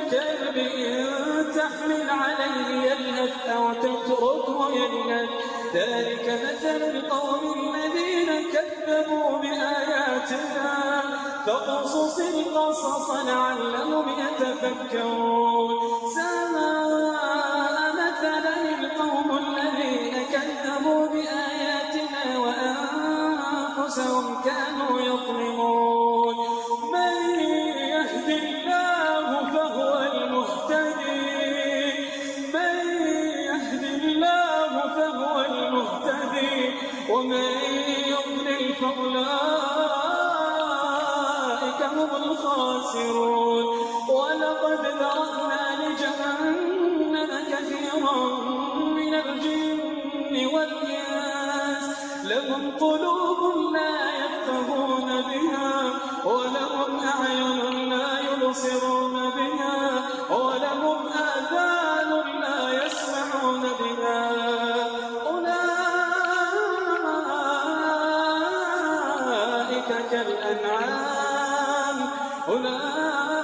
الكلب إن تحمل عليه يلهث أو تتركه يلهث ذلك مثل القوم الذين كذبوا بآياتنا فاقصص القصص لعلهم يتفكرون ساء مثلا القوم الذين كذبوا بآياتنا وأنفسهم كانوا يظلمون من يهد الله فهو المهتدي ومن يضلل فأولئك هم الخاسرون ولقد ذرأنا لجهنم كثيرا من الجن والإنس لهم قلوب لا يفقهون بها ولهم أعين لا يبصرون بها ولهم آذان لا يسمعون بها كالأنعام أولئك